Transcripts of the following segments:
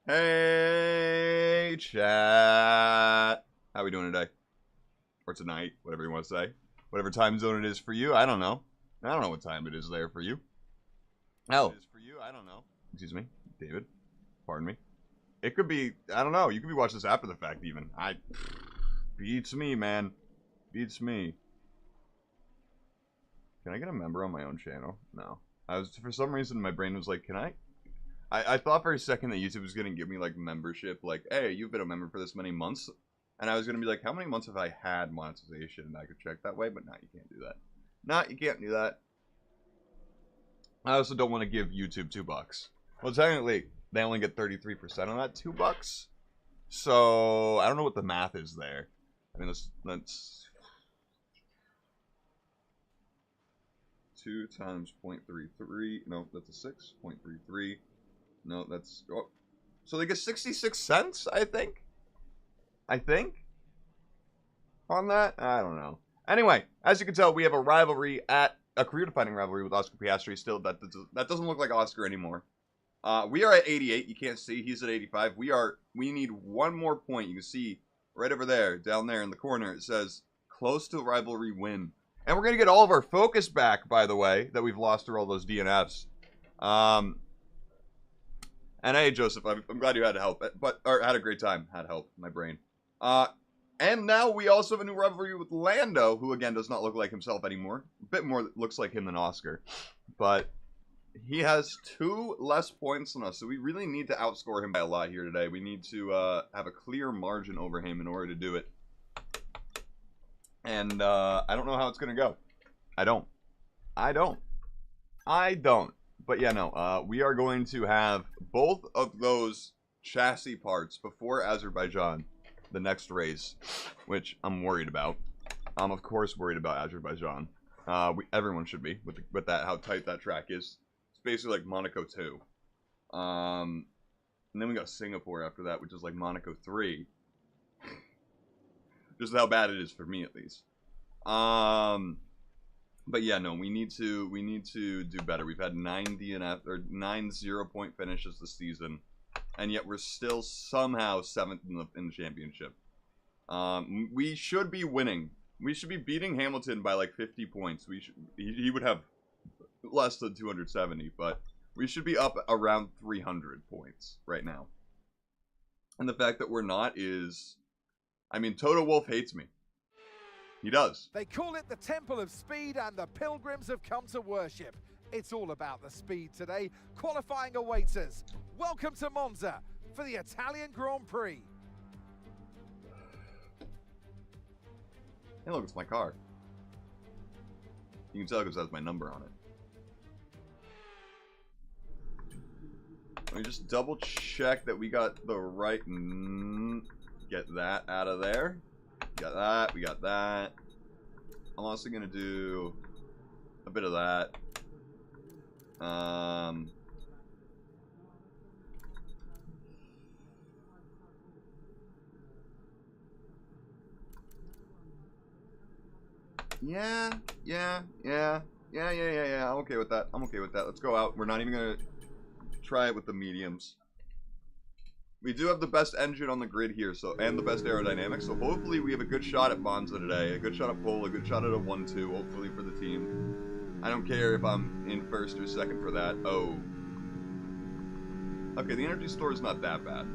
Hey, chat. How we doing today? Or tonight, whatever you want to say. Whatever time zone it is for you, I don't know. I don't know what time it is there for you. Oh. It is for you, I don't know. Excuse me, David. Pardon me. It could be, I don't know. You could be watching this after the fact even. Beats me, man. Beats me. Can I get a member on my own channel? No. For some reason, my brain was like, can I thought for a second that YouTube was going to give me, like, membership. Like, hey, you've been a member for this many months. And I was going to be like, how many months have I had monetization? And I could check that way, but no, you can't do that. No, you can't do that. I also don't want to give YouTube $2. Well, technically, they only get 33% on that $2. So, I don't know what the math is there. I mean, let's 2 times 0.33. No, that's a 6. 0.33. No, that's... Oh. So they get 66 cents, I think? On that? I don't know. Anyway, as you can tell, we have a rivalry a career-defining rivalry with Oscar Piastri still. That doesn't look like Oscar anymore. We are at 88. You can't see. He's at 85. We need one more point. You can see right over there, down there in the corner, it says, close to rivalry win. And we're going to get all of our focus back, by the way, that we've lost through all those DNFs. And hey, Joseph, I'm glad you had help, or had a great time. Had help, my brain. And now we also have a new rivalry with Lando, who again does not look like himself anymore. A bit more looks like him than Oscar, but he has 2 less points than us, so we really need to outscore him by a lot here today. We need to have a clear margin over him in order to do it. And I don't know how it's gonna go. I don't. But yeah, no, we are going to have both of those chassis parts before Azerbaijan, the next race, which I'm worried about. I'm, of course, worried about Azerbaijan. Everyone should be, with that, how tight that track is. It's basically like Monaco 2. And then we got Singapore after that, which is like Monaco 3. Just how bad it is for me, at least. But yeah, no, we need to do better. We've had 9 DNF or 9 0-point finishes this season, and yet we're still somehow 7th in the championship. We should be winning. We should be beating Hamilton by like 50 points. He would have less than 270, but we should be up around 300 points right now. And the fact that we're not is, I mean, Toto Wolff hates me. He does. They call it the Temple of Speed, and the pilgrims have come to worship. It's all about the speed today. Qualifying awaits us. Welcome to Monza for the Italian Grand Prix. Hey, look, it's my car. You can tell because it has my number on it. Let me just double check that we got the right... Get that out of there. Got that, we got that. I'm also gonna do a bit of that. Yeah. I'm okay with that. Let's go out. We're not even gonna try it with the mediums. We do have the best engine on the grid here, and the best aerodynamics, so hopefully we have a good shot at Monza today, a good shot at pole, a good shot at a 1-2, hopefully for the team. I don't care if I'm in first or second for that. Oh. Okay, the energy store is not that bad.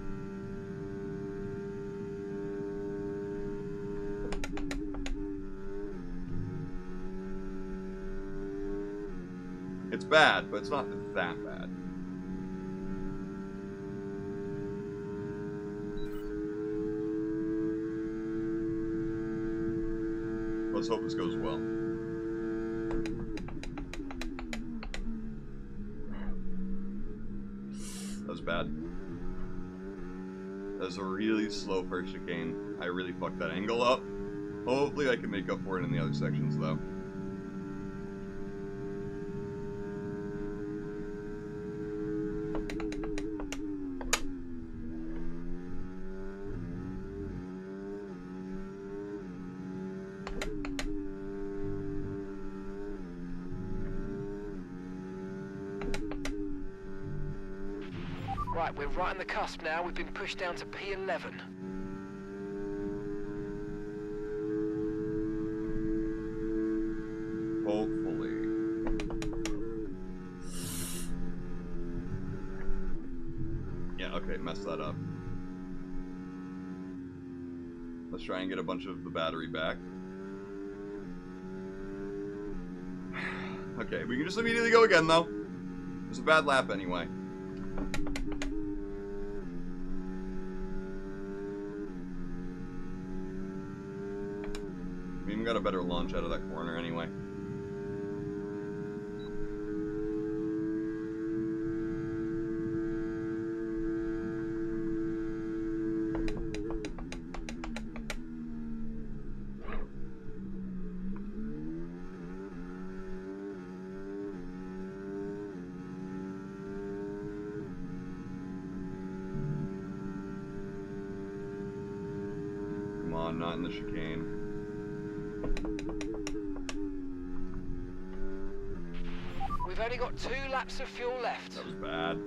It's bad, but it's not that bad. Let's hope this goes well. That was bad. That was a really slow first chicane. I really fucked that angle up. Hopefully I can make up for it in the other sections, though. Right, we're right on the cusp now. We've been pushed down to P11. Hopefully. Yeah, okay, messed that up. Let's try and get a bunch of the battery back. Okay, we can just immediately go again, though. It was a bad lap anyway. We even got a better launch out of that corner anyway. Come on, not in the chicane. We've only got 2 laps of fuel left. That was bad.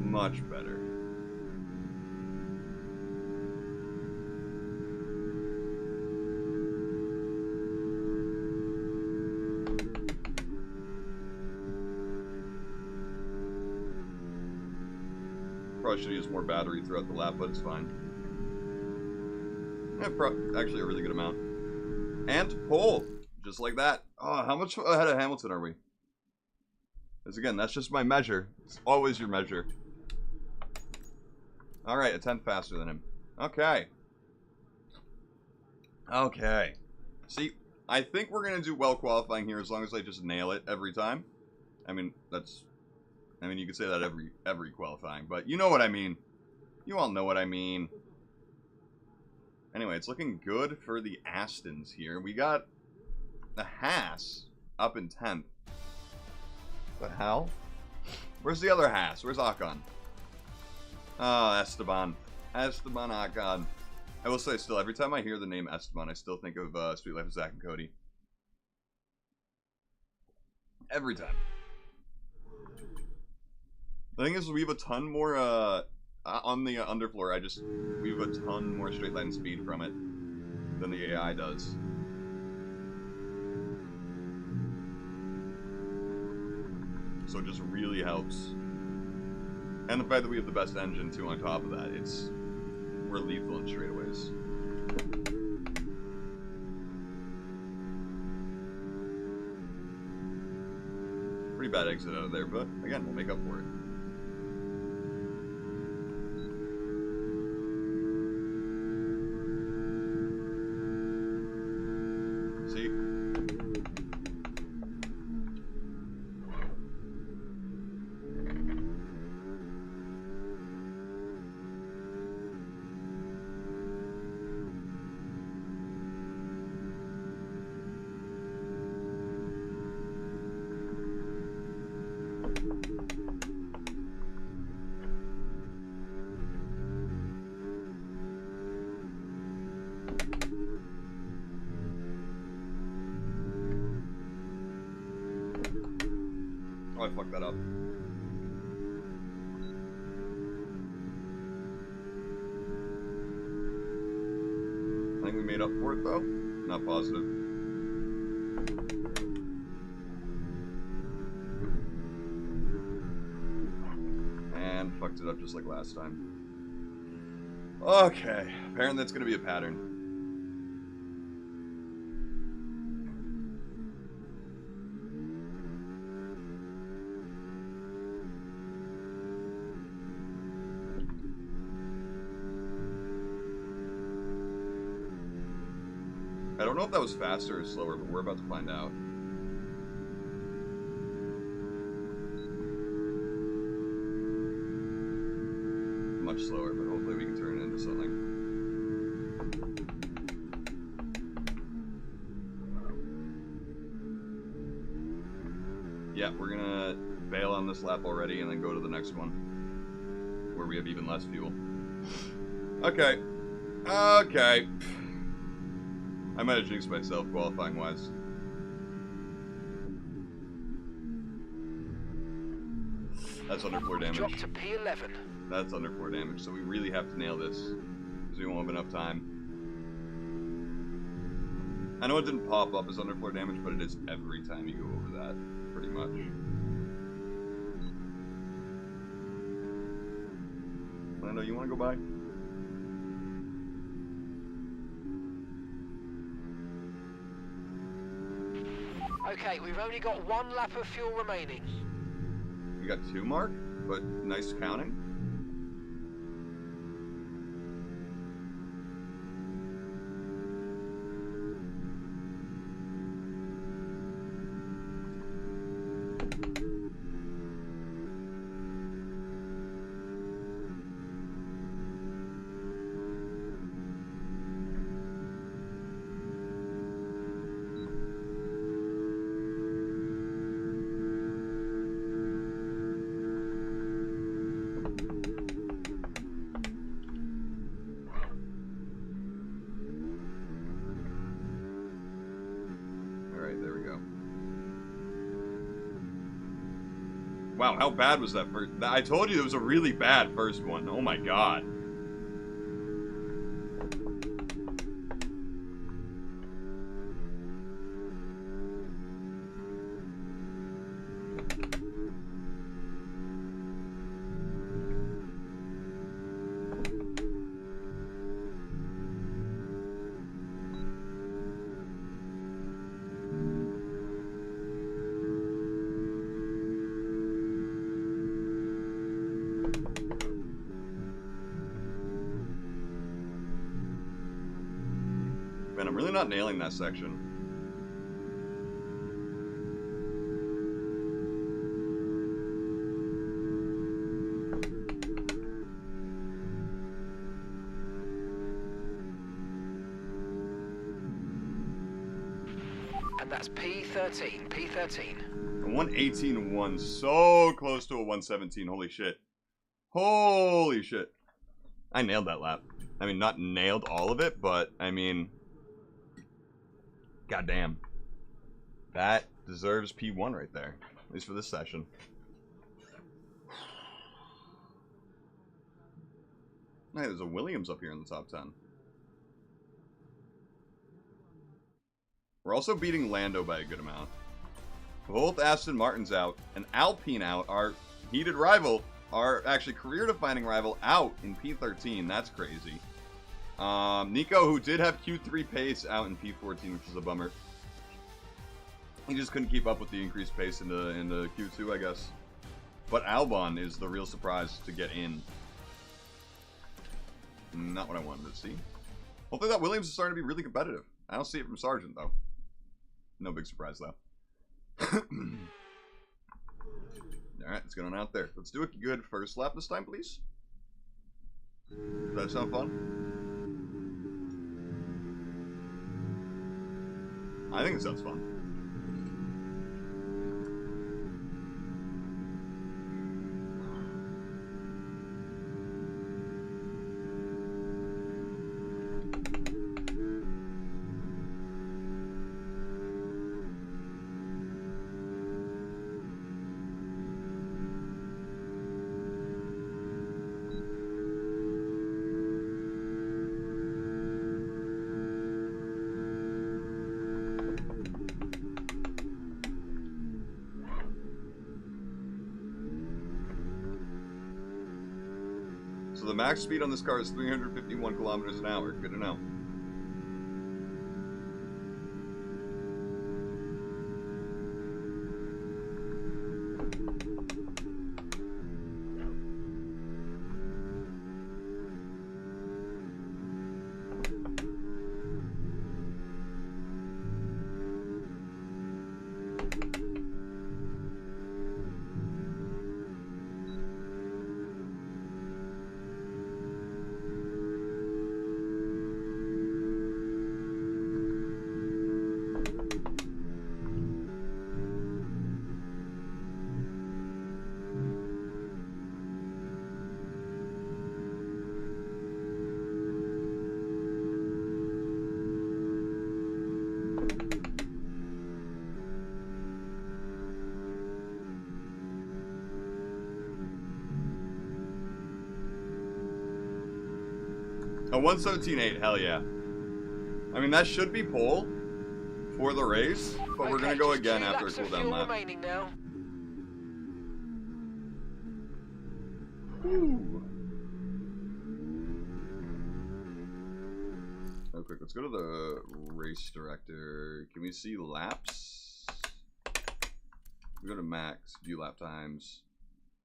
Much better. Probably should use more battery throughout the lap, but it's fine. Yeah, actually a really good amount. And pole! Just like that. Oh, how much ahead of Hamilton are we? Because again, that's just my measure. It's always your measure. Alright, a 10th faster than him. Okay. Okay. See, I think we're going to do well qualifying here as long as I just nail it every time. I mean, you could say that every qualifying, but you know what I mean. You all know what I mean. Anyway, it's looking good for the Astons here. We got the Haas up in 10th. The hell? Where's the other Haas? Where's Ocon? Oh, Esteban. Esteban Ocon. I will say still, every time I hear the name Esteban, I still think of Sweet Life of Zack and Cody. Every time. The thing is, we have a ton more, on the underfloor, we have a ton more straight line speed from it than the AI does. So it just really helps. And the fact that we have the best engine, too, on top of that, we're lethal in straightaways. Pretty bad exit out of there, but again, we'll make up for it. See? Oh, I fucked that up. I think we made up for it, though. Not positive. And fucked it up just like last time. Okay. Apparently that's going to be a pattern. I don't know if that was faster or slower, but we're about to find out. Much slower, but hopefully we can turn it into something. Yeah, we're gonna bail on this lap already and then go to the next one where we have even less fuel. Okay. Okay. I might have jinxed myself qualifying wise. That's underfloor damage. Drop to P11. That's underfloor damage, so we really have to nail this because we won't have enough time. I know it didn't pop up as underfloor damage, but it is every time you go over that, pretty much. Lando, you want to go by? Okay, we've only got 1 lap of fuel remaining. We got 2, Mark, but nice counting. Wow, how bad was that first? I told you it was a really bad first one. Oh my god. Man, I'm really not nailing that section. And that's P13, P13. A 118.1, so close to a 117, holy shit. Holy shit. I nailed that lap. I mean, not nailed all of it, but, I mean... Goddamn. That deserves P1 right there. At least for this session. Hey, there's a Williams up here in the top 10. We're also beating Lando by a good amount. Both Aston Martins out and Alpine out. Our heated rival, our actually career-defining rival, out in P13. That's crazy. Nico, who did have Q3 pace, out in P14, which is a bummer. He just couldn't keep up with the increased pace in the Q2, I guess. But Albon is the real surprise to get in. Not what I wanted to see. Hopefully that Williams is starting to be really competitive. I don't see it from Sargent, though. No big surprise, though. Alright, let's get on out there. Let's do a good first lap this time, please. Does that sound fun? I think it sounds fun. So the max speed on this car is 351 kilometers an hour. Good to know. A 117.8, hell yeah. I mean, that should be pole for the race, but we're going to go again after a cooldown lap. Remaining now. Whew. Real quick, let's go to the race director. Can we see laps? We go to max, view lap times.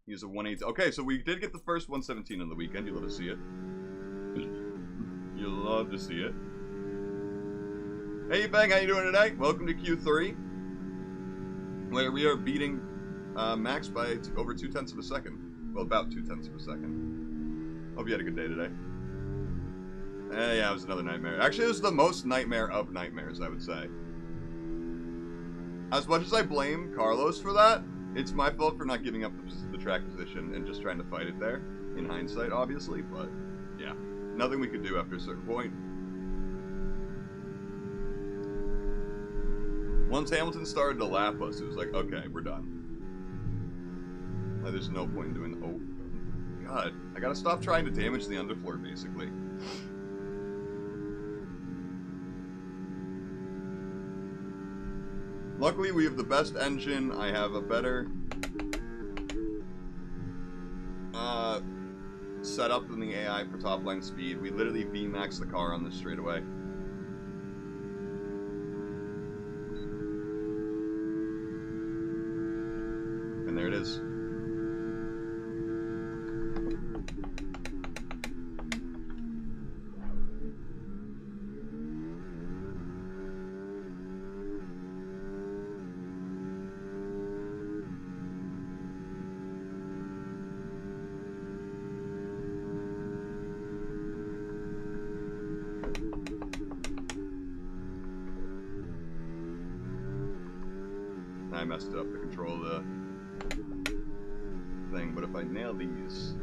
Use a 180. Okay, so we did get the first 117 on the weekend. You love to see it. You love to see it. Hey Bang, how you doing today? Welcome to Q3, where we are beating Max by over 0.2 of a second. Well, about 0.2 of a second. Hope you had a good day today. Yeah, it was another nightmare. Actually, it was the most nightmare of nightmares, I would say. As much as I blame Carlos for that, it's my fault for not giving up the track position and just trying to fight it there. In hindsight, obviously, but yeah. Nothing we could do after a certain point. Once Hamilton started to lap us, it was like, okay, we're done. Like, there's no point in doing... Oh, God. I gotta stop trying to damage the underfloor, basically. Luckily, we have the best engine. I have a better setup than the AI for top line speed. We literally V-max the car on this straightaway. And there it is. I messed it up to control the thing, but if I nail these...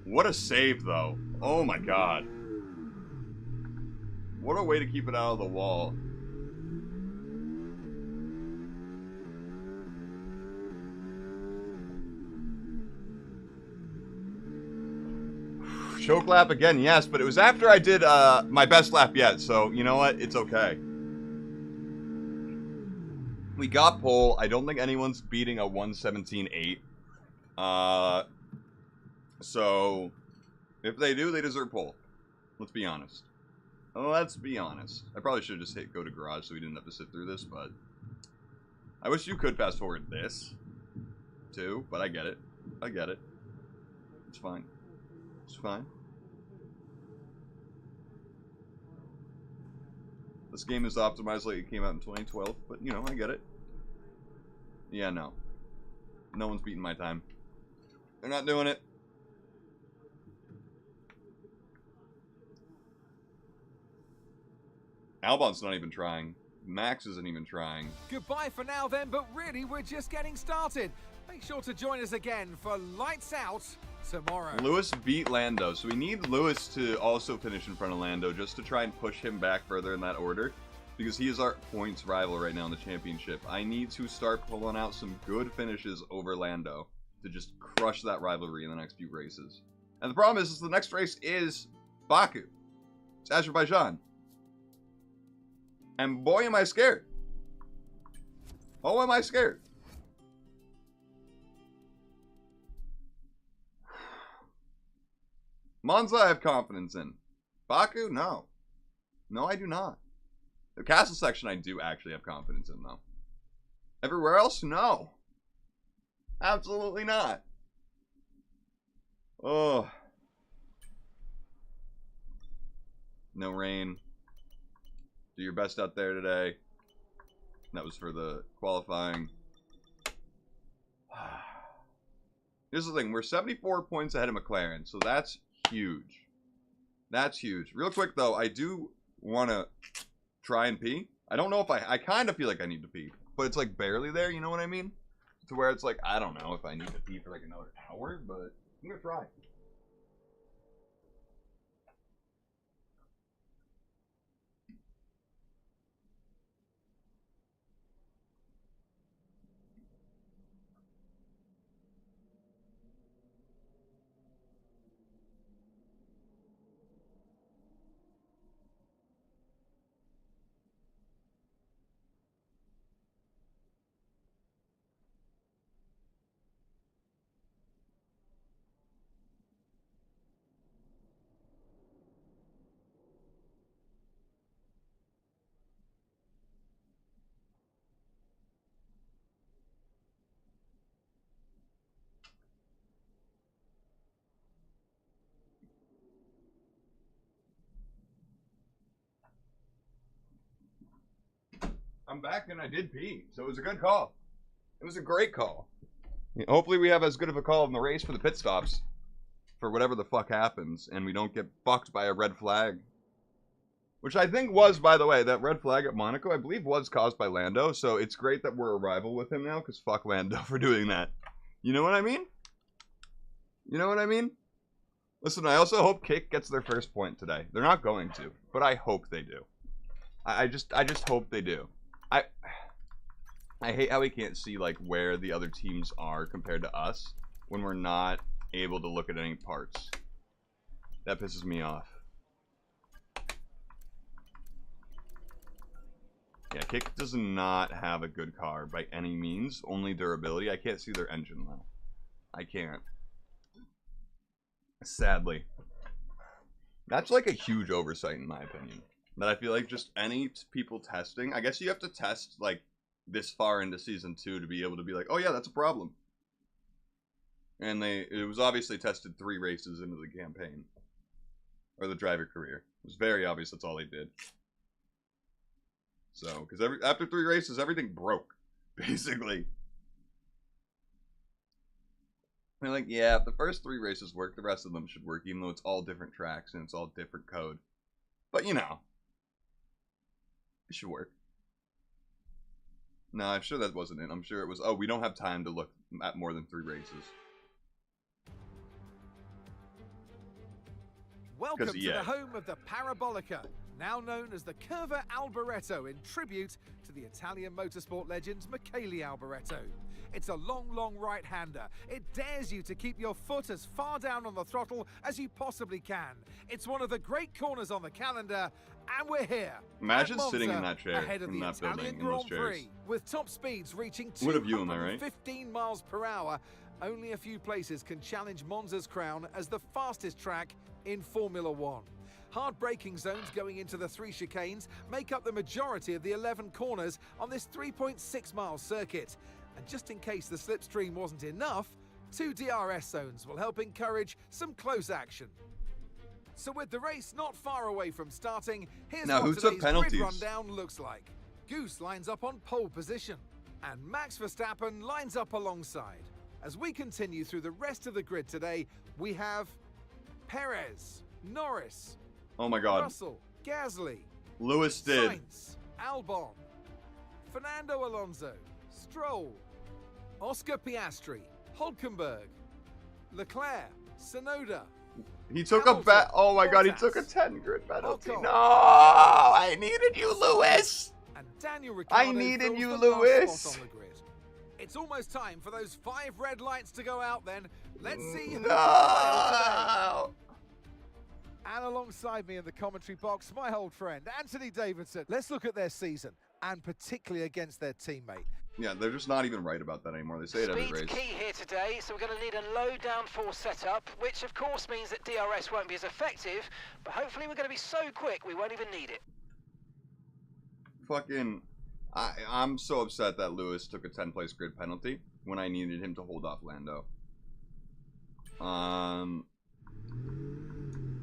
What a save, though. Oh my god. What a way to keep it out of the wall. Choke lap again, yes, but it was after I did my best lap yet, so you know what? It's okay. We got pole. I don't think anyone's beating a 117.8. So, if they do, they deserve pole. Let's be honest. Let's be honest. I probably should have just hit go to garage so we didn't have to sit through this, but... I wish you could fast forward this, too, but I get it. I get it. It's fine. It's fine. This game is optimized like it came out in 2012, but, you know, I get it. Yeah, no. No one's beating my time. They're not doing it. Albon's not even trying. Max isn't even trying. Goodbye for now then, but really we're just getting started. Make sure to join us again for Lights Out tomorrow. Lewis beat Lando, so we need Lewis to also finish in front of Lando just to try and push him back further in that order, because he is our points rival right now in the championship. I need to start pulling out some good finishes over Lando to just crush that rivalry in the next few races. And the problem is the next race is Baku. It's Azerbaijan. And boy, am I scared. Oh, am I scared. Monza, I have confidence in. Baku, no. No, I do not. The castle section, I do actually have confidence in, though. Everywhere else, no. Absolutely not. Oh. No rain. Do your best out there today. That was for the qualifying. Here's the thing. We're 74 points ahead of McLaren, so that's huge. That's huge. Real quick, though, I do want to try and pee. I don't know if I kind of feel like I need to pee, but it's like barely there, you know what I mean? To where it's like, I don't know if I need to pee for like another hour, but I'm going to try. I'm back and I did pee, so it was a good call. It was a great call. Hopefully we have as good of a call in the race for the pit stops for whatever the fuck happens, and we don't get fucked by a red flag. Which I think was, by the way, that red flag at Monaco, I believe was caused by Lando, so it's great that we're a rival with him now, because fuck Lando for doing that. You know what I mean? You know what I mean? Listen, I also hope Kick gets their first point today. They're not going to, but I hope they do. I just hope they do. I hate how we can't see like where the other teams are compared to us when we're not able to look at any parts. That pisses me off. Yeah, Kick does not have a good car by any means, only durability. I can't see their engine though. I can't. Sadly. That's like a huge oversight in my opinion. That I feel like just any people testing, I guess you have to test like this far into season 2 to be able to be like, oh yeah, that's a problem. And it was obviously tested 3 races into the campaign. Or the driver career. It was very obvious that's all they did. So, because after 3 races, everything broke. Basically. They're like, yeah, if the first 3 races work, the rest of them should work, even though it's all different tracks and it's all different code. But, you know. It should work. No, I'm sure that wasn't it. I'm sure it was, oh, we don't have time to look at more than 3 races. Welcome to the home of the Parabolica, now known as the Curva Alboreto in tribute to the Italian motorsport legend Michele Alboreto. It's a long right-hander. It dares you to keep your foot as far down on the throttle as you possibly can. It's one of the great corners on the calendar, and we're here. Imagine Monza, sitting in that chair, ahead of in the that Italian building, in those Grand chairs. Prix, with top speeds reaching What a view, am I right? 215 miles per hour. Only a few places can challenge Monza's crown as the fastest track in Formula One. Hard braking zones going into the 3 chicanes make up the majority of the 11 corners on this 3.6-mile circuit. And just in case the slipstream wasn't enough, 2 DRS zones will help encourage some close action. So with the race not far away from starting, here's now, what who took today's penalties? grid rundown looks like. Goose lines up on pole position, and Max Verstappen lines up alongside. As we continue through the rest of the grid today, we have Perez, Norris, Oh my god. Russell, Gasly, Lewis did. Sainz, Albon, Fernando Alonso, Stroll, Oscar Piastri, Hülkenberg, Leclerc, Tsunoda. He took Hamilton, a oh my god, he Bottas, took a 10 grid penalty. Ocon, No, I needed you, Lewis. And Daniel Ricciardo I needed fills you, the last Lewis. spot on the grid. It's almost time for those 5 red lights to go out then. Let's see who No. And alongside me in the commentary box, my old friend, Anthony Davidson. Let's look at their season, and particularly against their teammate. Yeah, they're just not even right about that anymore. They say it every Speed's race. key here today, so we're going to need a low downforce setup, which of course means that DRS won't be as effective, but hopefully we're going to be so quick we won't even need it. Fucking, I'm so upset that Lewis took a 10-place grid penalty when I needed him to hold off Lando.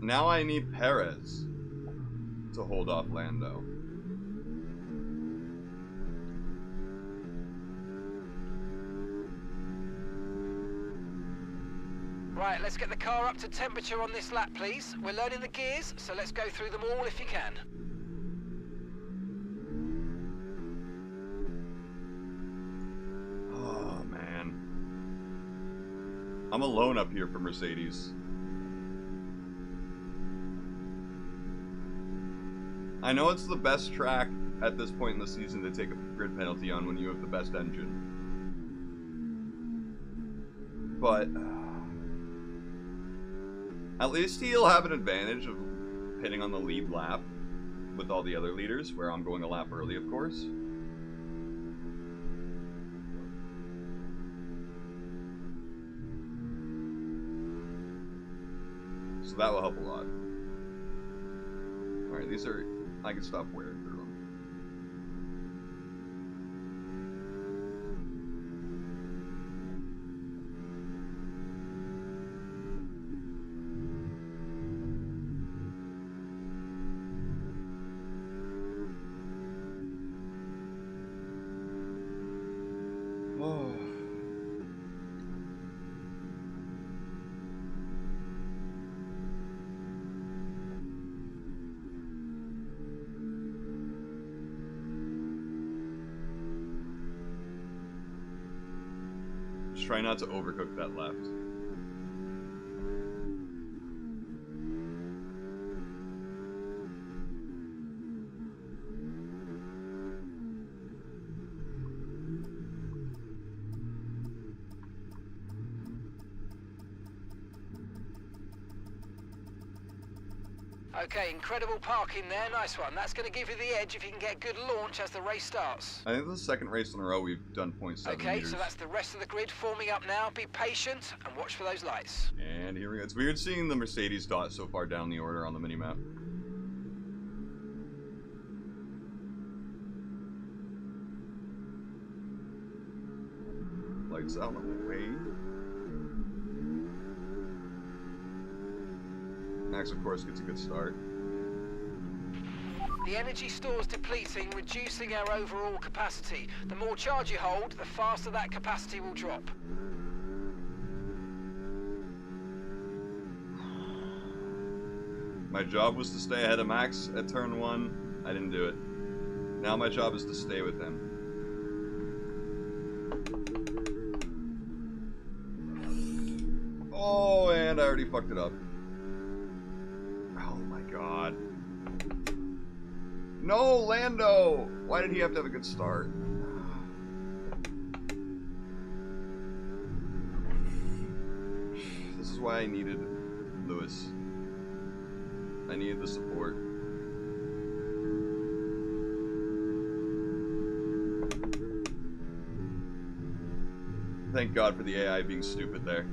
Now I need Perez to hold off Lando. Right, let's get the car up to temperature on this lap, please. We're learning the gears, so let's go through them all if you can. Oh, man. I'm alone up here for Mercedes. I know it's the best track at this point in the season to take a grid penalty on when you have the best engine. But at least he'll have an advantage of hitting on the lead lap with all the other leaders, where I'm going a lap early, of course. So that will help a lot. Alright, these are... I can stop wearing through them. Oh. Just try not to overcook that left. Okay, incredible parking there, nice one. That's going to give you the edge if you can get a good launch as the race starts. I think this is the second race in a row we've done 0.7 Okay, meters. so that's the rest of the grid forming up now. Be patient and watch for those lights. And here we go. It's weird seeing the Mercedes dot so far down the order on the minimap. Lights out on the way. Max, of course, gets a good start. The energy store's depleting, reducing our overall capacity. The more charge you hold, the faster that capacity will drop. My job was to stay ahead of Max at turn 1. I didn't do it. Now my job is to stay with him. Oh, and I already fucked it up. Oh my god. No, Lando! Why did he have to have a good start? This is why I needed Lewis. I needed the support. Thank God for the AI being stupid there.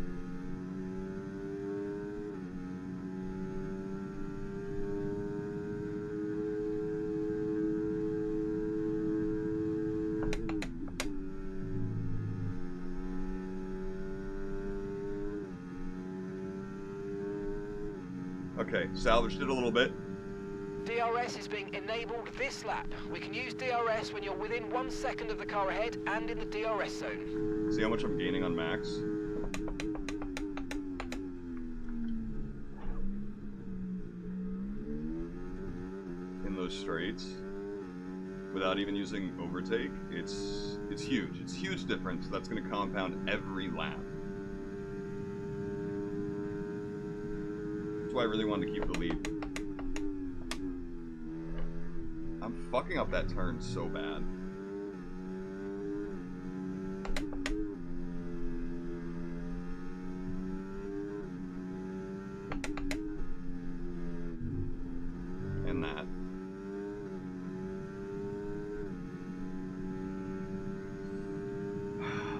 Okay, salvaged it a little bit. DRS is being enabled this lap. We can use DRS when you're within 1 second of the car ahead and in the DRS zone. See how much I'm gaining on Max? In those straights. Without even using overtake. It's huge. It's a huge difference. That's going to compound every lap. That's why I really wanted to keep the lead. I'm fucking up that turn so bad. And that.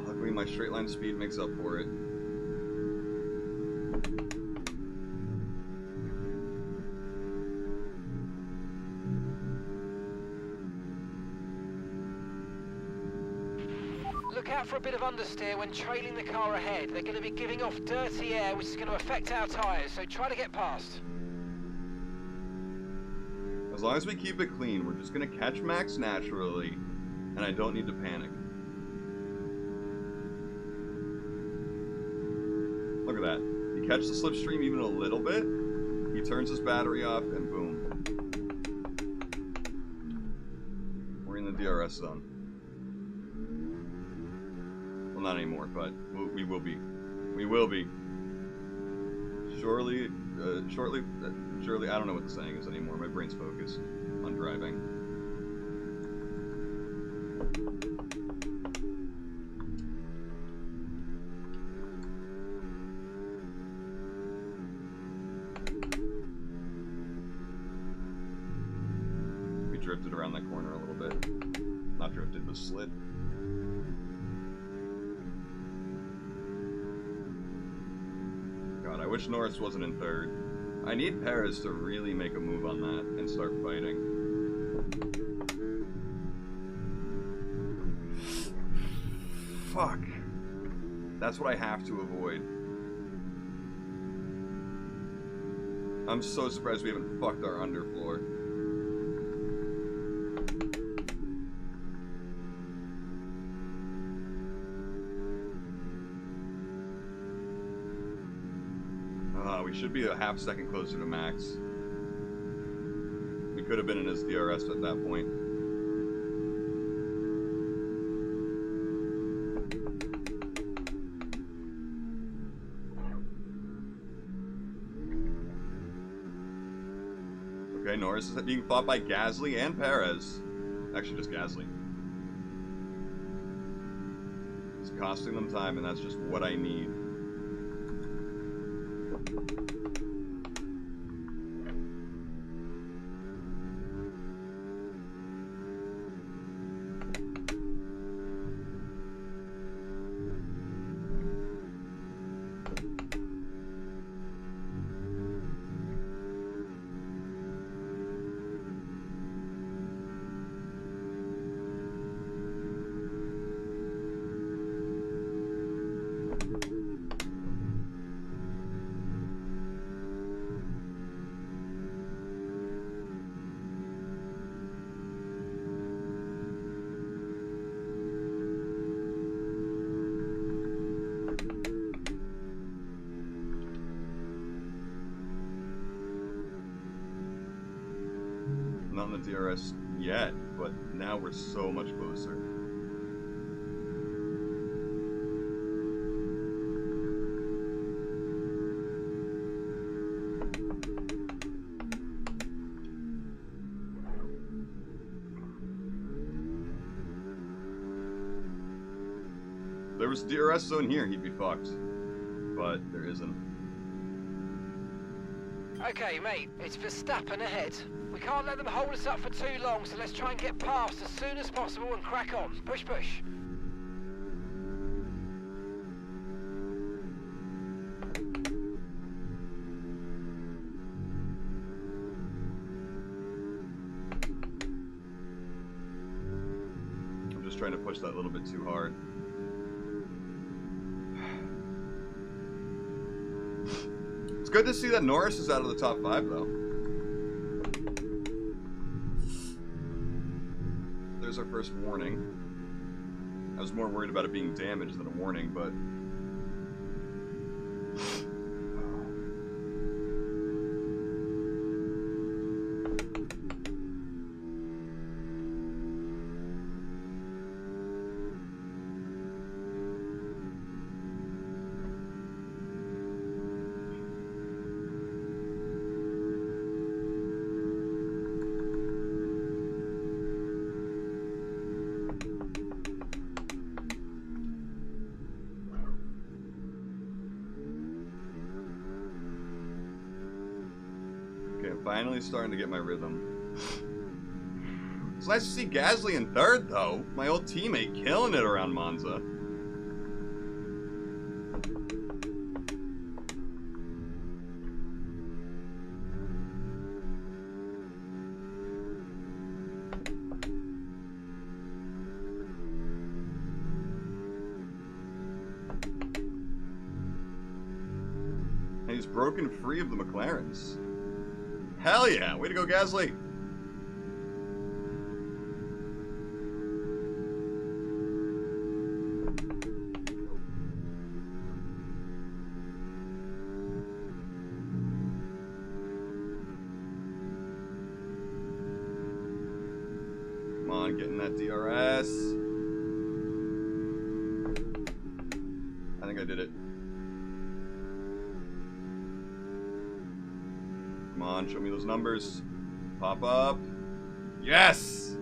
Luckily my straight line speed makes up for it. Look out for a bit of understeer when trailing the car ahead. They're going to be giving off dirty air, which is going to affect our tyres, so try to get past. As long as we keep it clean, we're just going to catch Max naturally, and I don't need to panic. Look at that. He catch the slipstream even a little bit, he turns his battery off, and boom. We're in the DRS zone. Well, not anymore, but we will be. We will be. Surely, surely, I don't know what the saying is anymore. My brain's focused on driving. We drifted around that corner a little bit. Not drifted, but slid. God, I wish Norris wasn't in third. I need Perez to really make a move on that and start fighting. Fuck. That's what I have to avoid. I'm so surprised we haven't fucked our underfloor. We should be a half second closer to Max. We could have been in his DRS at that point. Okay, Norris is being fought by Gasly and Perez. Actually, just Gasly. It's costing them time, and that's just what I need. Not in the DRS yet, but now we're so much closer. If there was a DRS zone here, he'd be fucked. But there isn't. Okay, mate, it's Verstappen ahead. We can't let them hold us up for too long, so let's try and get past as soon as possible and crack on. Push, push. I'm just trying to push that a little bit too hard. It's good to see that Norris is out of the top 5, though. There's our first warning. I was more worried about it being damaged than a warning, but... Finally starting to get my rhythm. It's nice to see Gasly in third, though. My old teammate killing it around Monza. And he's broken free of the McLarens. Hell yeah! Way to go, Gasly! on, getting that DRS. I think I did it. Come on, show me those numbers. Pop up. Yes!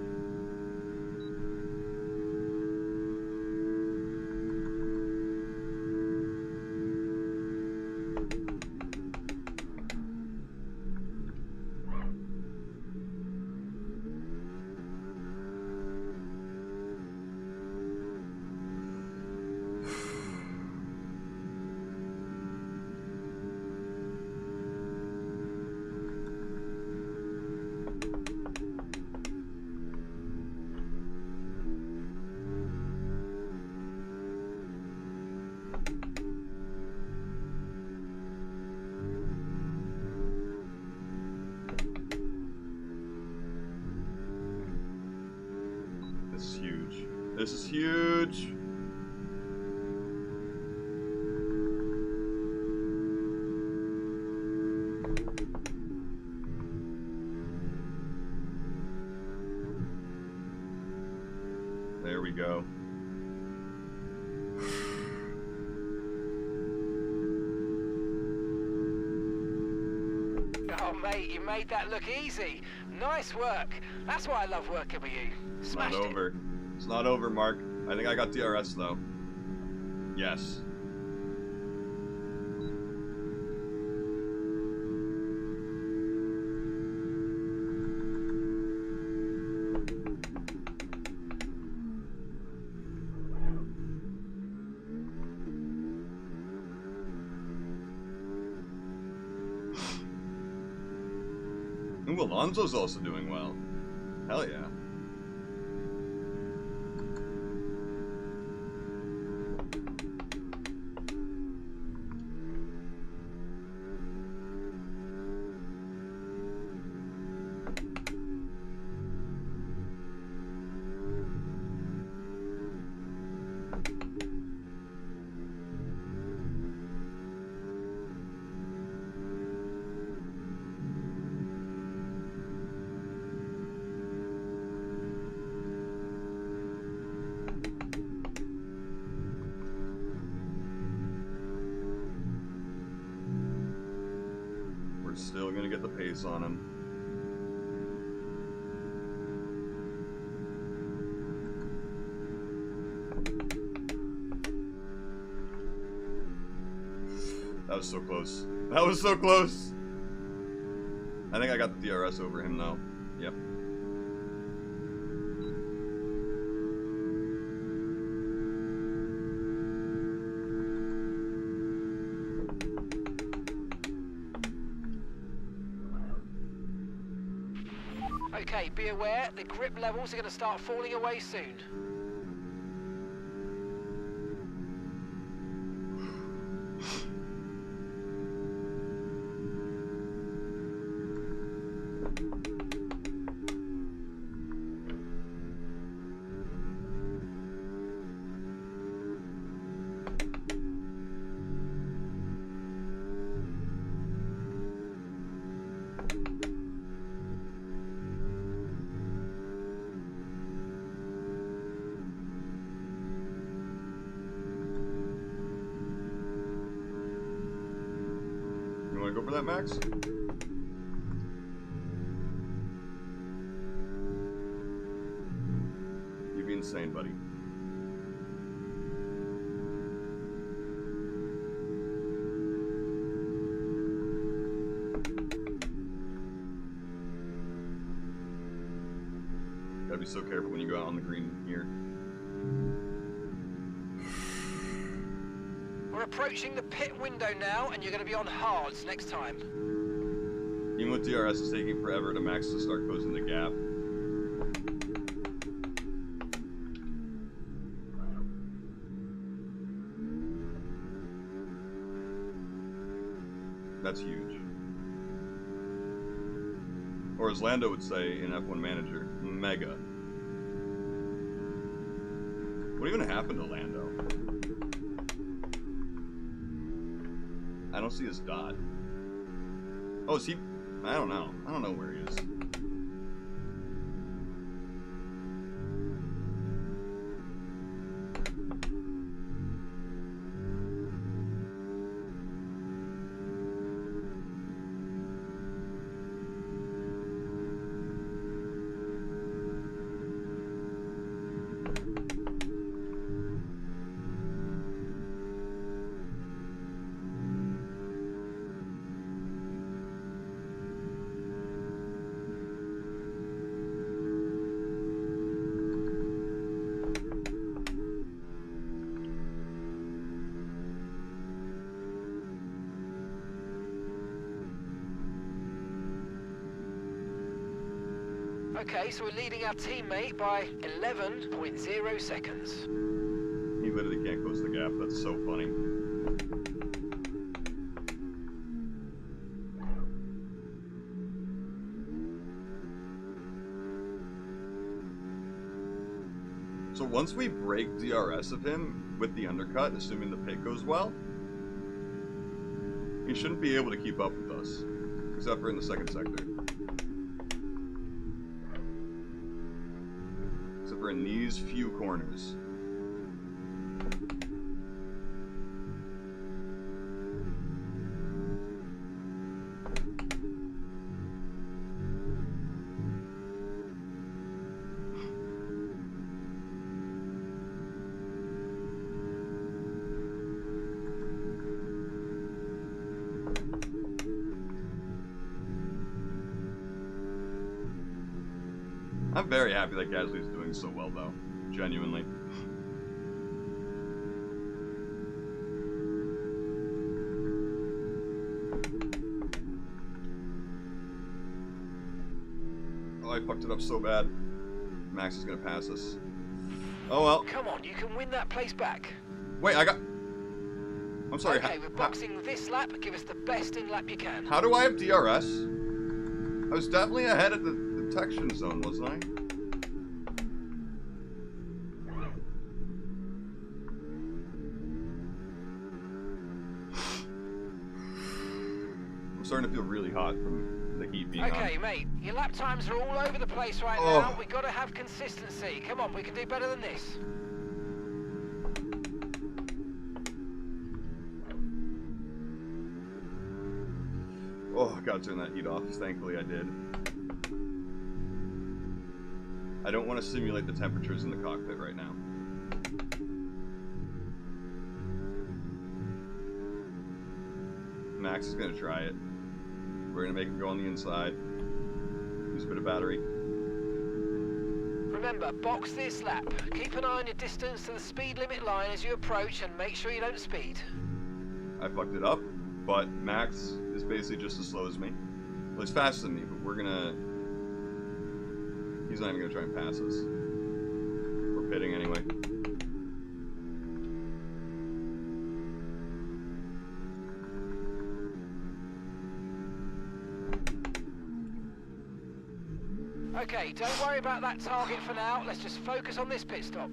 This is huge. This is huge. There we go. Oh, mate, you made that look easy. Nice work. That's why I love working with you. It's Smashed not it. over. It's not over, Mark. I think I got DRS though. Yes. Ooh, Alonso's also doing well. Hell yeah. We're still gonna get the pace on him. That was so close. That was so close. I think I got the DRS over him though. Yep. Okay, be aware, the grip levels are going to start falling away soon. You wanna go for that, Max? You'd be insane, buddy. Gotta be so careful when you go out on the green here. We're approaching the pit window now, and you're going to be on hards next time. Even with DRS, it's taking forever to Max to start closing the gap. That's huge. Or as Lando would say in F1 Manager, mega. What even happened to Lando? I don't see his dot. Oh, is he? I don't know. I don't know where he is. Okay, so we're leading our teammate by 11.0 seconds. He literally can't close the gap. That's so funny. So once we break DRS of him with the undercut, assuming the pit goes well, he shouldn't be able to keep up with us, except for in the second sector. Except for in these few corners. I'm very happy that Gasly's doing so well, though. Genuinely. Oh, I fucked it up so bad. Max is gonna pass us. Oh well. Come on, you can win that place back. Wait, I got... I'm sorry. Okay, we're boxing this lap. Give us the best in lap you can. How do I have DRS? I was definitely ahead at the detection zone, wasn't I? I'm starting to feel really hot from the heat being on. Okay, mate, your lap times are all over the place right now. We've got to have consistency. Come on, we can do better than this. Oh, I gotta turn that heat off. Thankfully I did. I don't want to simulate the temperatures in the cockpit right now. Max is gonna try it. We're gonna make him go on the inside. Use a bit of battery. Remember, box this lap. Keep an eye on your distance to the speed limit line as you approach and make sure you don't speed. I fucked it up, but Max is basically just as slow as me. Well, he's faster than me, but we're gonna... He's not even gonna try and pass us. We're pitting anyway. Okay, don't worry about that target for now. Let's just focus on this pit stop.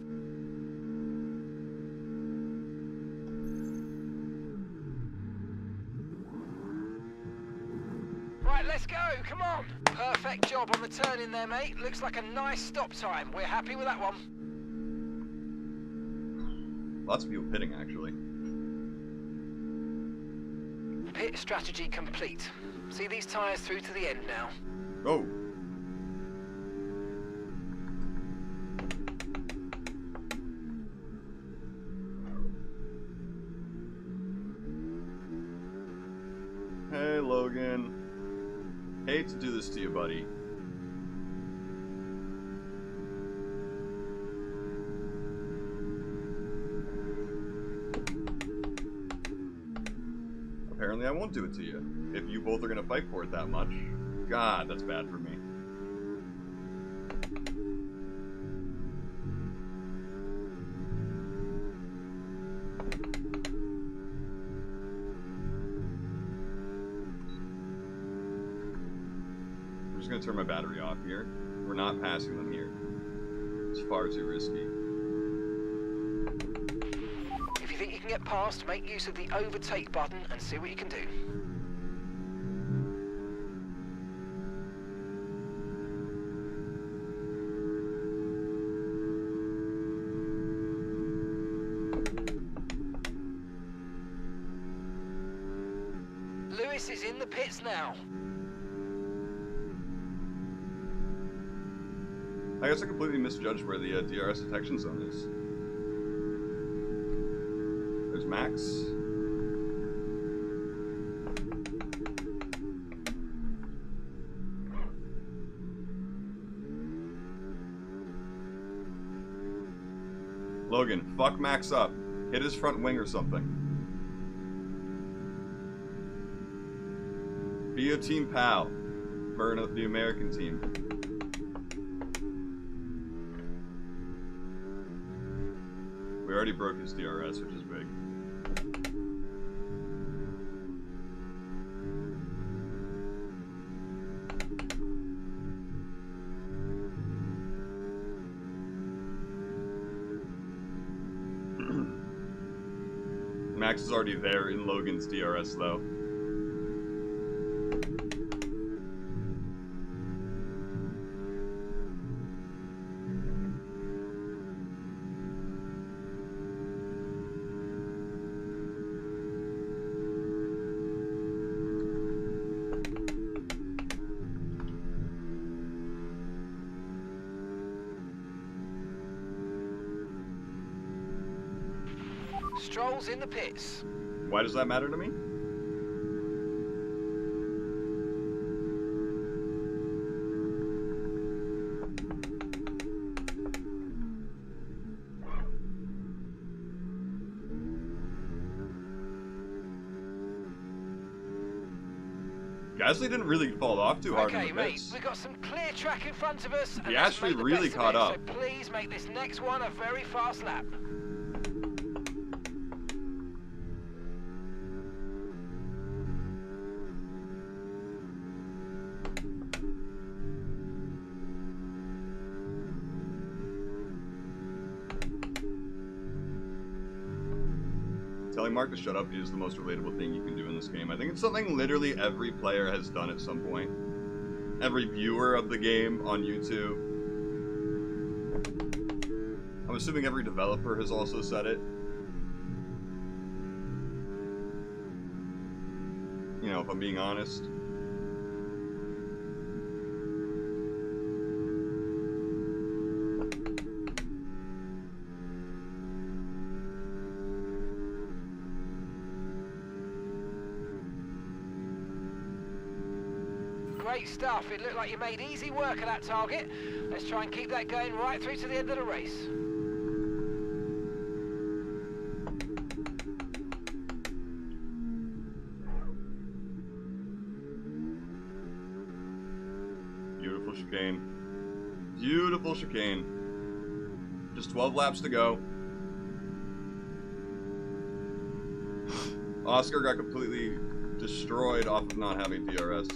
Right, let's go. Come on. Perfect job on the turn in there, mate. Looks like a nice stop time. We're happy with that one. Lots of people pitting, actually. Pit strategy complete. See these tyres through to the end now. Oh. Hey, Logan. Hate to do this to you, buddy. Apparently I won't do it to you. If you both are gonna fight for it that much. God, that's bad for me. I'm just gonna turn my battery off here. We're not passing them here. It's far too risky. If you think you can get past, make use of the overtake button and see what you can do. Lewis is in the pits now. I guess I completely misjudged where the DRS detection zone is. There's Max. Logan, fuck Max up. Hit his front wing or something. Be a team pal. For the American team. already broke his DRS, which is big. Max is already there in Logan's DRS, though. Stroll's in the pits. Why does that matter to me? Gasly didn't really fall off too hard in the mate, pits. we've got some clear track in front of us. He actually really caught up. So please make this next one a very fast lap. Telling Mark to shut up is the most relatable thing you can do in this game. I think it's something literally every player has done at some point. Every viewer of the game on YouTube. I'm assuming every developer has also said it. You know, if I'm being honest. Great stuff. It looked like you made easy work of that target. Let's try and keep that going right through to the end of the race. Beautiful chicane. Beautiful chicane. Just 12 laps to go. Oscar got completely destroyed off of not having DRS.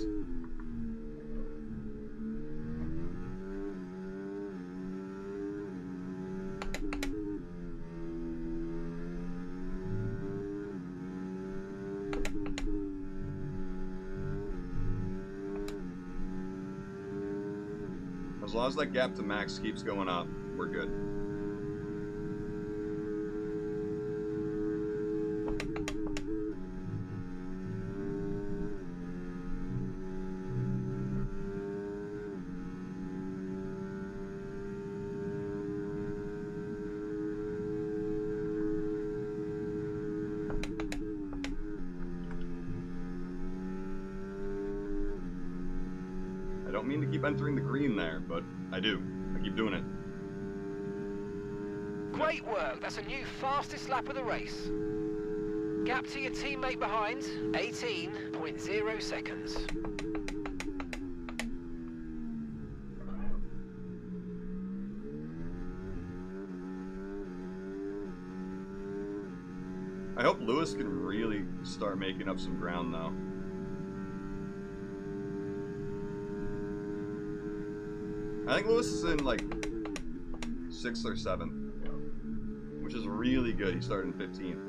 As long as that gap to Max keeps going up, we're good. I don't mean to keep entering the green there, but I do. I keep doing it. Great work. That's a new fastest lap of the race. Gap to your teammate behind, 18.0 seconds. I hope Lewis can really start making up some ground, though. I think Lewis is in, like, 6th or 7th, which is really good. He started in 15th.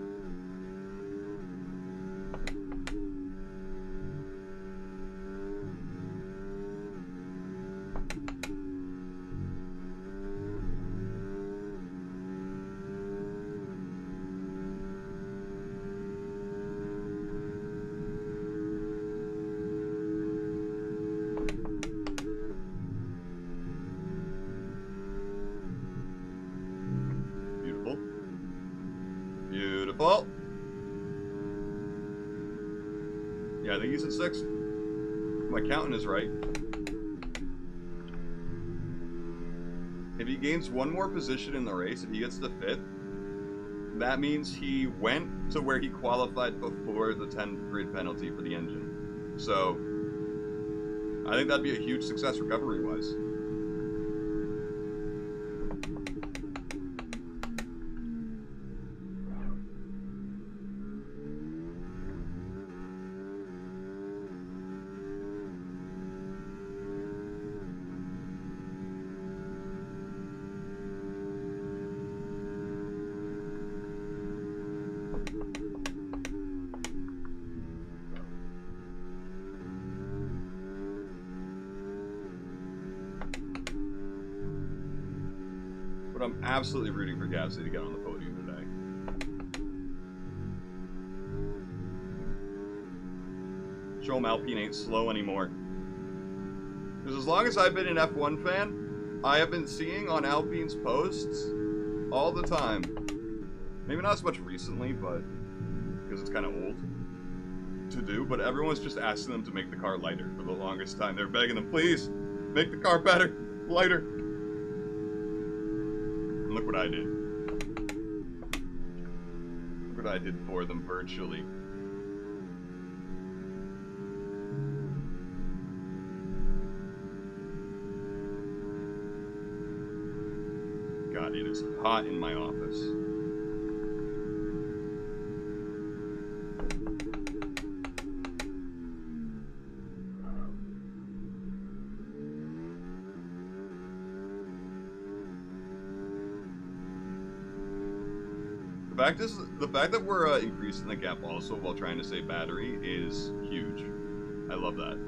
Beautiful. Yeah, I think he's in 6th. My counting is right. If he gains one more position in the race, if he gets to 5th, that means he went to where he qualified before the 10 grid penalty for the engine. So, I think that'd be a huge success recovery-wise. But I'm absolutely rooting for Gasly to get on the podium today. Show him Alpine ain't slow anymore. Because as long as I've been an F1 fan, I have been seeing on Alpine's posts all the time. Maybe not as much recently, but because it's kind of old to do, but everyone's just asking them to make the car lighter for the longest time. They're begging them, please, make the car better, lighter. And look what I did. Look what I did for them virtually. God, it is hot in my office. The fact that we're increasing the gap also while trying to save battery is huge. I love that.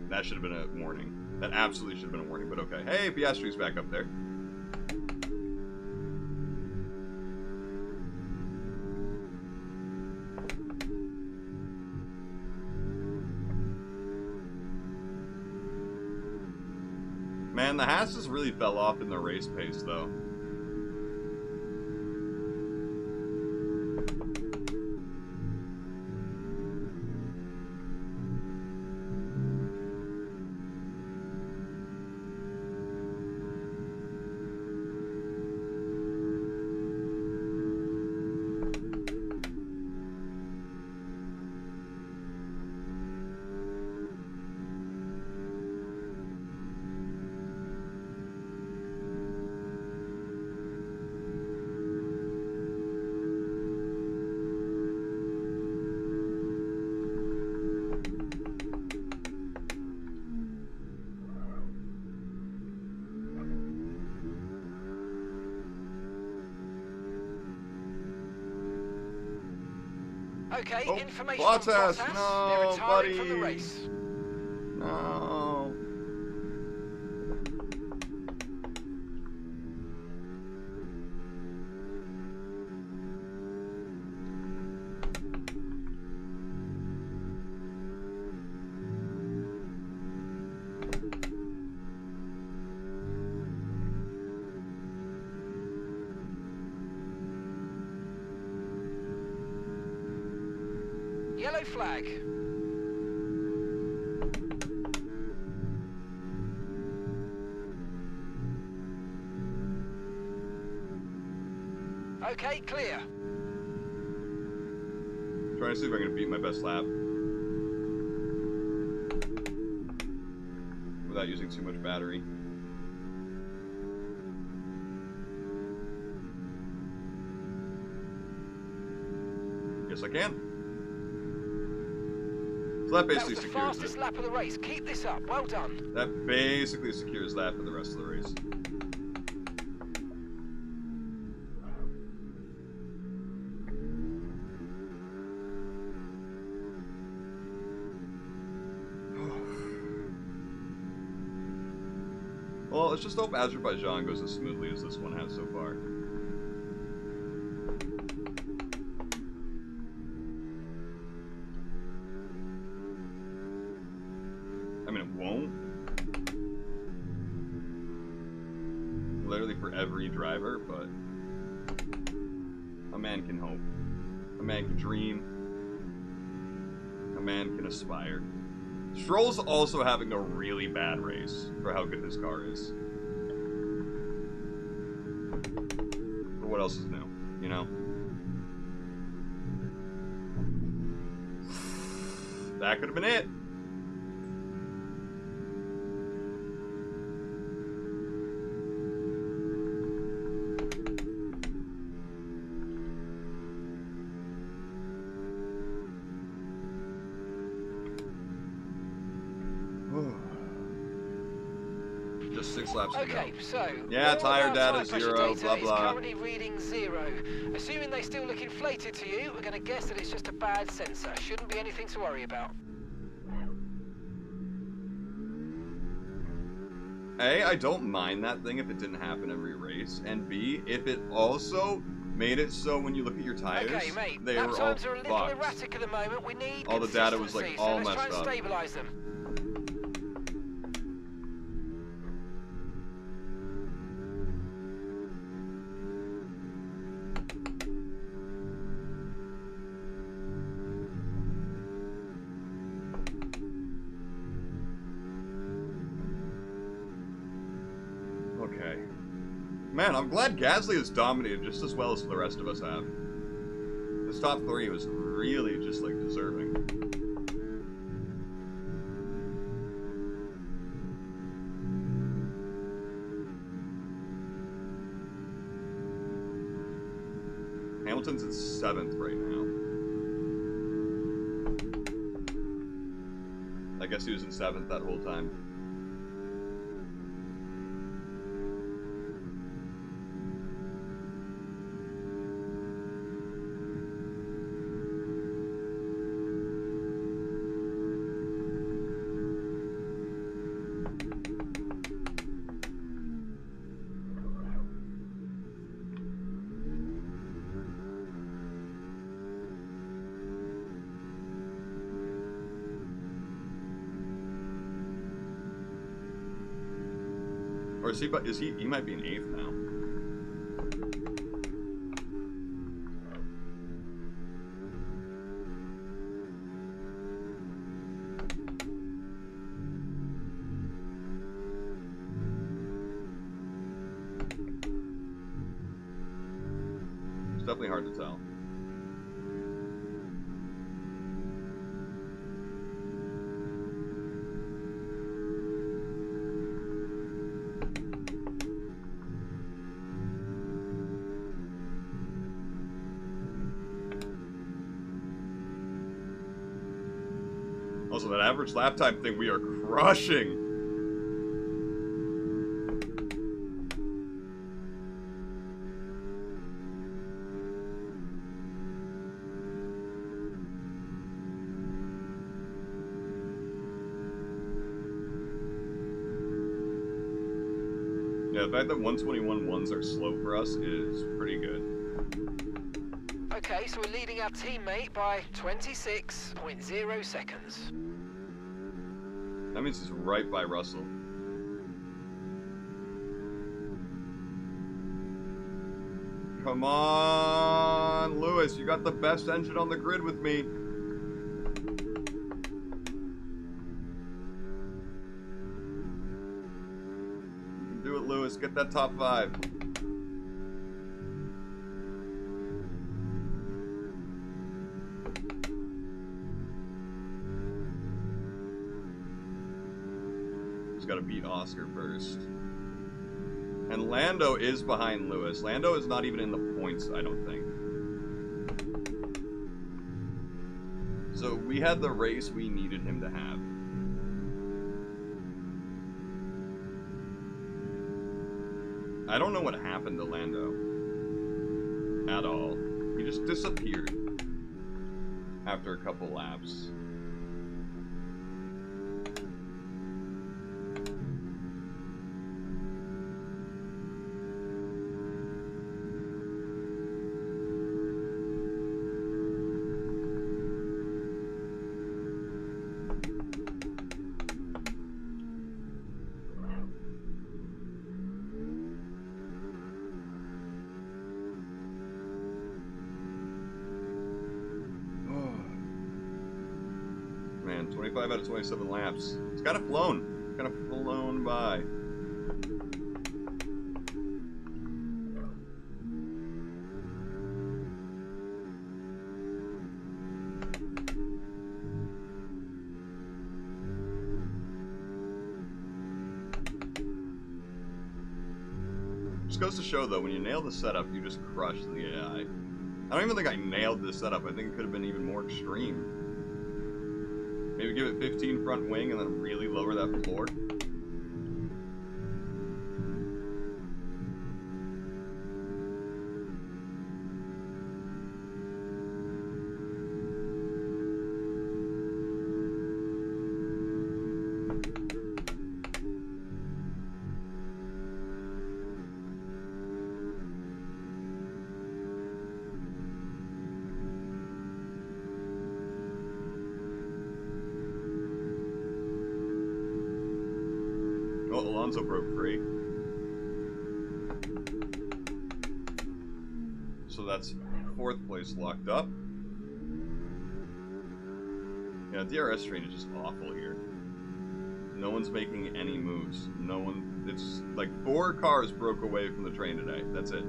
That should have been a warning. That absolutely should have been a warning, but okay. Hey, Piastri's back up there. Man, the Haas's really fell off in the race pace, though. Okay, Oh, information Bottas, on Bottas. no, They're retiring from the buddy. race. No. Yellow flag. Okay, clear. Trying to see if I can beat my best lap without using too much battery. Yes, I can. So that basically That was the secures fastest it. lap of the race. Keep this up. Well done. That basically secures that for the rest of the race. Well, let's just hope Azerbaijan goes as smoothly as this one has so far. I mean, it won't. Literally for every driver, but a man can hope. A man can dream. A man can aspire. Stroll's also having a really bad race for how good his car is. But what else is new, you know? That could have been it. Just 6 laps to go. Okay, so Yeah, all tire of our data tyre pressure 0, data blah is blah. currently reading 0. Assuming they still look inflated to you, we're going to guess that it's just a bad sensor. Shouldn't be anything to worry about. A, I don't mind that thing if it didn't happen every race, and B, if it also made it so when you look at your tires, Okay, mate. they Lap were all times are a little fucked. erratic at the moment. We need All the data was like consistency, all so let's try messed and up. stabilise them. Okay. Man, I'm glad Gasly has dominated just as well as the rest of us have. This top 3 was really just, like, deserving. Hamilton's in 7th right now. I guess he was in 7th that whole time. Or is he might be in 8th now. It's definitely hard to tell. Also, that average lap time thing, we are crushing. Yeah, the fact that 121.1s are slow for us is pretty good. Okay, so we're leading our teammate by 26.0 seconds. That means he's right by Russell. Come on, Lewis, you got the best engine on the grid with me. You can do it, Lewis. Get that top 5. Just gotta beat Oscar first. And Lando is behind Lewis. Lando is not even in the points, I don't think. So we had the race we needed him to have. I don't know what happened to Lando. At all. He just disappeared. After a couple laps. Man, 25 out of 27 laps. It's kind of flown. Kind of flown by. Just goes to show, though, when you nail the setup, you just crush the AI. I don't even think I nailed this setup. I think it could have been even more extreme. Maybe give it 15 front wing and then really lower that floor. Oh, Alonso broke free. So that's 4th place locked up. Yeah, DRS train is just awful here. No one's making any moves. No one... It's like 4 cars broke away from the train today. That's it.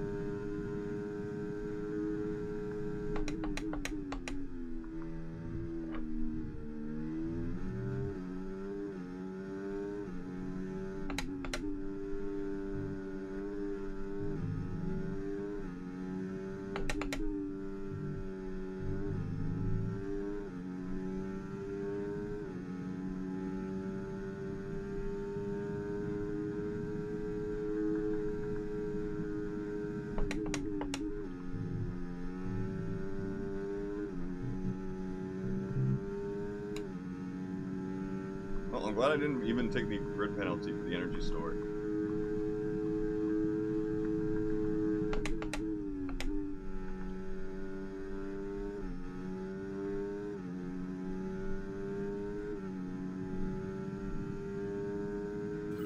Well, I'm glad I didn't even take the grid penalty for the energy store.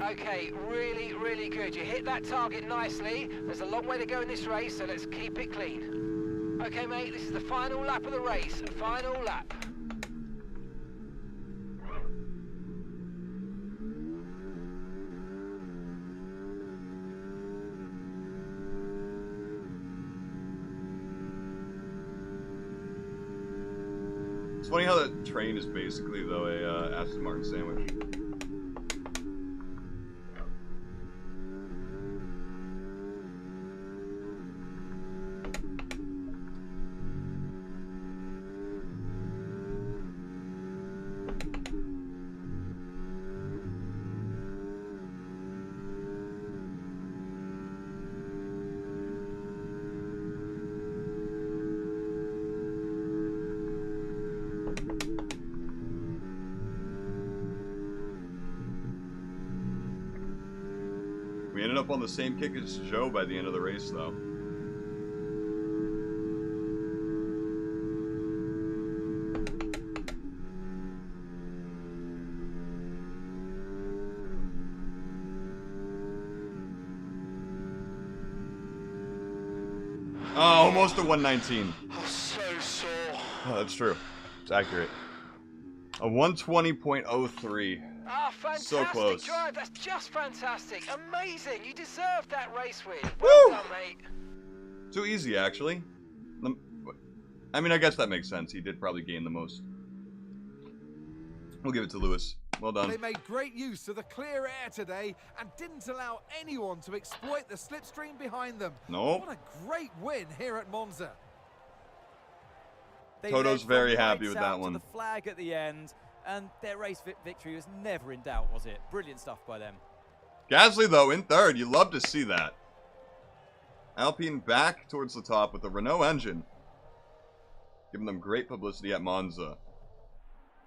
Okay, really, really good. You hit that target nicely. There's a long way to go in this race, so let's keep it clean. Okay, mate, this is the final lap of the race. Final lap. It's funny how that train is basically, though, a Aston Martin sandwich. We ended up on the same kick as Joe by the end of the race, though. Oh, almost a 119. Oh, so sore. Oh, that's true. It's accurate. A 120.03. Ah, fantastic So close. drive. That's just fantastic. Amazing. You deserved that race win. Woo! Well done, mate. Too easy, actually. I mean, I guess that makes sense. He did probably gain the most. We'll give it to Lewis. Well done. They made great use of the clear air today and didn't allow anyone to exploit the slipstream behind them. Nope. What a great win here at Monza. They Toto's led very from happy lights with out that to one. the flag at the end, and their race victory was never in doubt, was it? Brilliant stuff by them. Gasly, though, in 3rd. You love to see that. Alpine back towards the top with the Renault engine. Giving them great publicity at Monza.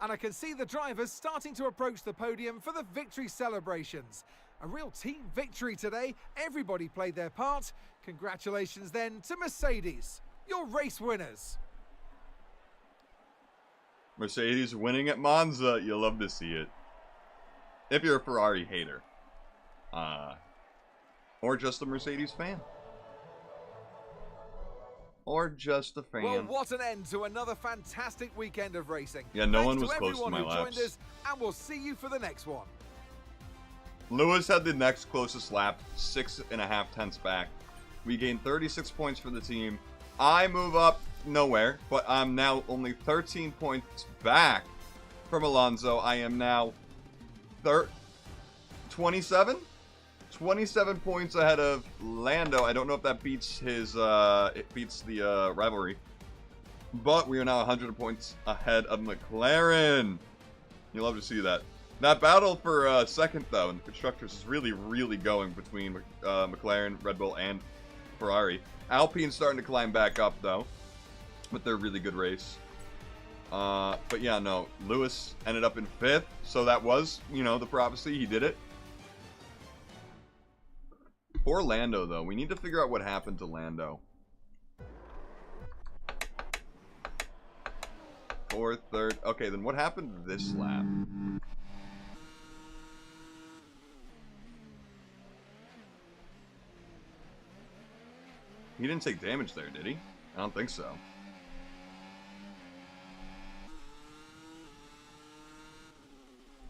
And I can see the drivers starting to approach the podium for the victory celebrations. A real team victory today. Everybody played their part. Congratulations then to Mercedes, your race winners. Mercedes winning at Monza. You love to see it. If you're a Ferrari hater. Or just a Mercedes fan. Or just a fan. Well, what an end to another fantastic weekend of racing. Yeah, no Thanks one was to close to everyone my who laps. joined us, and we'll see you for the next one. Lewis had the next closest lap, 6.5 tenths back. We gained 36 points for the team. I move up nowhere, but I'm now only 13 points back from Alonso. I am now 27? 27 points ahead of Lando. I don't know if that beats his, it beats the rivalry. But we are now 100 points ahead of McLaren. You love to see that. That battle for second, though, in the Constructors is really, really going between McLaren, Red Bull, and Ferrari. Alpine's starting to climb back up, though, with their really good race. But yeah, no, Lewis ended up in 5th, so that was, you know, the prophecy. He did it. Poor Lando, though. We need to figure out what happened to Lando. 4th, 3rd. Okay, then what happened this lap? He didn't take damage there, did he? I don't think so.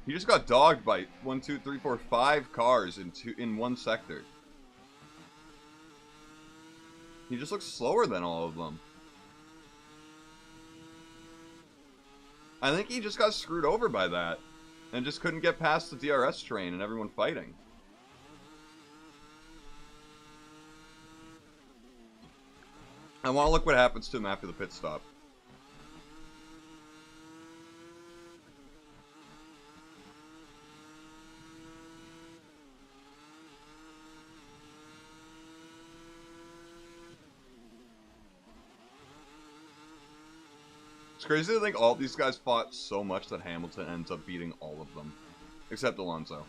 He just got dogged by 1, 2, 3, 4, 5 cars in one sector. He just looks slower than all of them. I think he just got screwed over by that. And just couldn't get past the DRS train and everyone fighting. I want to look what happens to him after the pit stop. It's crazy to think all these guys fought so much that Hamilton ends up beating all of them. Except Alonso.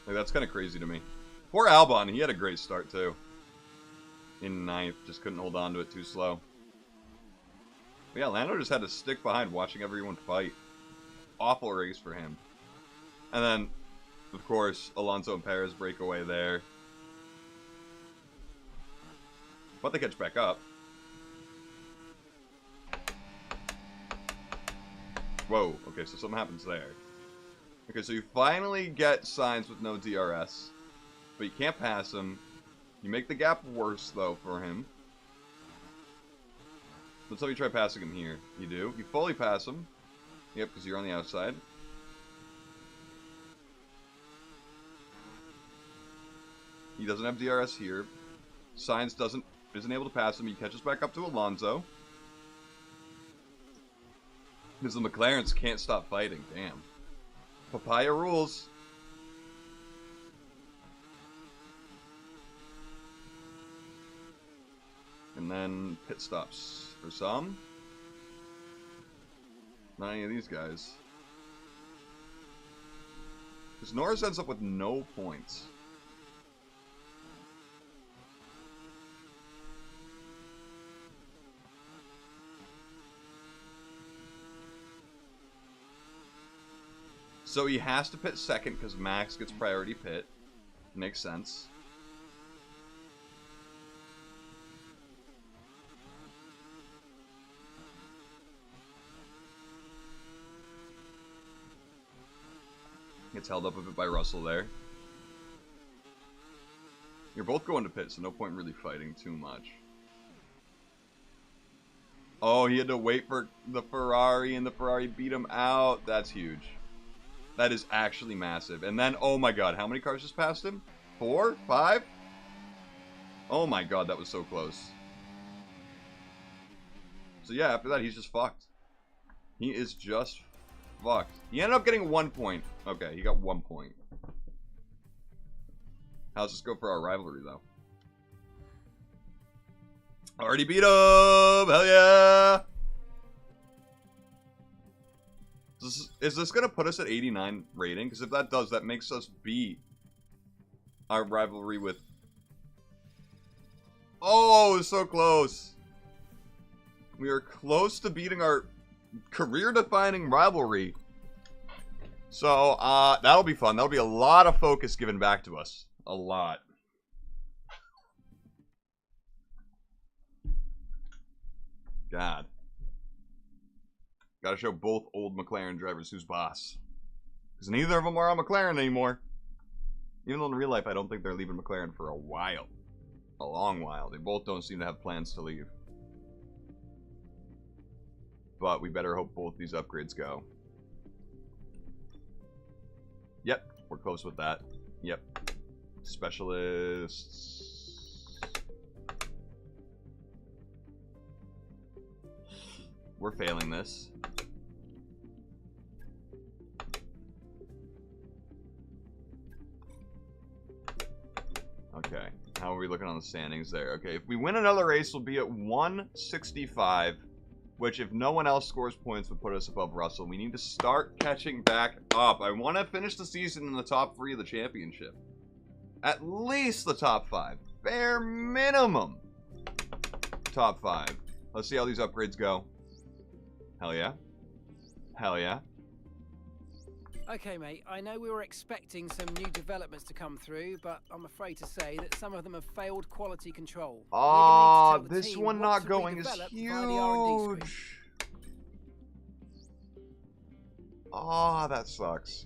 Like, that's kind of crazy to me. Poor Albon, he had a great start too. In 9th, just couldn't hold on to it too slow. But yeah, Lando just had to stick behind watching everyone fight. Awful race for him. And then, of course, Alonso and Perez break away there. But they catch back up. Whoa, okay, so something happens there. Okay, so you finally get Sainz with no DRS. But you can't pass him. You make the gap worse, though, for him. Let's let me try passing him here. You do. You fully pass him. Yep, because you're on the outside. He doesn't have DRS here. Sainz isn't able to pass him. He catches back up to Alonso. Because the McLarens can't stop fighting. Damn. Papaya rules. And then pit stops for some. Not any of these guys. Because Norris ends up with no points. So he has to pit second because Max gets priority pit. Makes sense. Gets held up a bit by Russell there. You're both going to pit, so no point really fighting too much. Oh, he had to wait for the Ferrari, and the Ferrari beat him out. That's huge. That is actually massive. And then, oh my god, how many cars just passed him? 4? 5? Oh my god, that was so close. So yeah, after that, he's just fucked. He is just fucked. He ended up getting 1 point. Okay, he got 1 point. How's this go for our rivalry, though? Already beat him! Hell yeah! Is this going to put us at 89 rating? Because if that does, that makes us beat our rivalry with... Oh, so close! We are close to beating our career-defining rivalry. So, that'll be fun. That'll be a lot of focus given back to us. A lot. God. Gotta show both old McLaren drivers who's boss. Because neither of them are on McLaren anymore. Even though in real life, I don't think they're leaving McLaren for a while. A long while. They both don't seem to have plans to leave. But we better hope both these upgrades go. Yep, we're close with that. Yep. Specialists. We're failing this. Okay, how are we looking on the standings there? Okay, if we win another race, we'll be at 165, which if no one else scores points would put us above Russell. We need to start catching back up. I want to finish the season in the top 3 of the championship. At least the top 5. Bare minimum. Top 5. Let's see how these upgrades go. Hell yeah. Hell yeah. Okay, mate, I know we were expecting some new developments to come through, but I'm afraid to say that some of them have failed quality control. Ah, this one not going is huge. Ah, that sucks.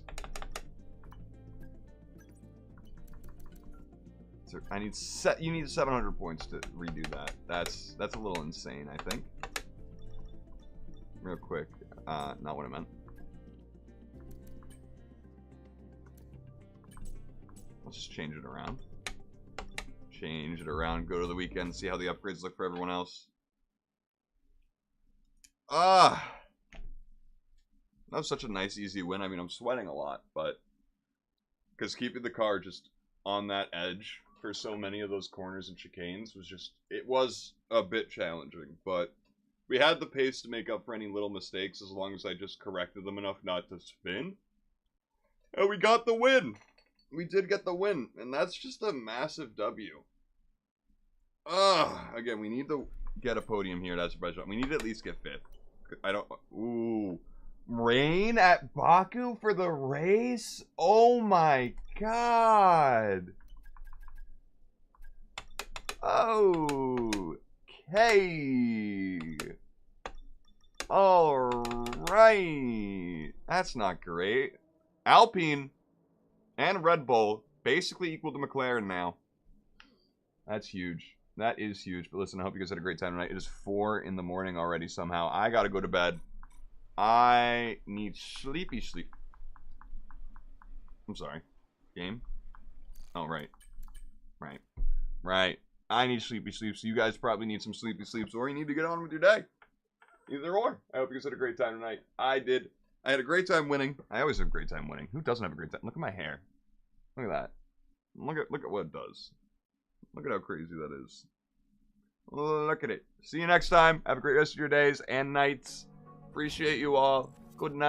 So I need you need 700 points to redo that. That's a little insane, I think. Real quick, not what I meant. Let's just change it around. Change it around, go to the weekend, see how the upgrades look for everyone else. That was such a nice, easy win. I mean, I'm sweating a lot, but because keeping the car just on that edge for so many of those corners and chicanes was just, it was a bit challenging, but we had the pace to make up for any little mistakes as long as I just corrected them enough not to spin. And we got the win. We did get the win, and that's just a massive W. Again, we need to get a podium here at Azerbaijan. We need to at least get 5th. I don't... Ooh. Rain at Baku for the race? Oh my god. Okay. Alright. That's not great. Alpine and Red Bull basically equal to McLaren now. That's huge. That is huge. But listen, I hope you guys had a great time tonight. It is 4 in the morning already somehow. I gotta go to bed. I need sleepy sleep. I'm sorry. Game? Oh, right. Right. I need sleepy sleep, so you guys probably need some sleepy sleeps, or you need to get on with your day. Either or. I hope you guys had a great time tonight. I did. I had a great time winning. I always have a great time winning. Who doesn't have a great time? Look at my hair. Look at that. Look at what it does. Look at how crazy that is. Look at it. See you next time. Have a great rest of your days and nights. Appreciate you all. Good night.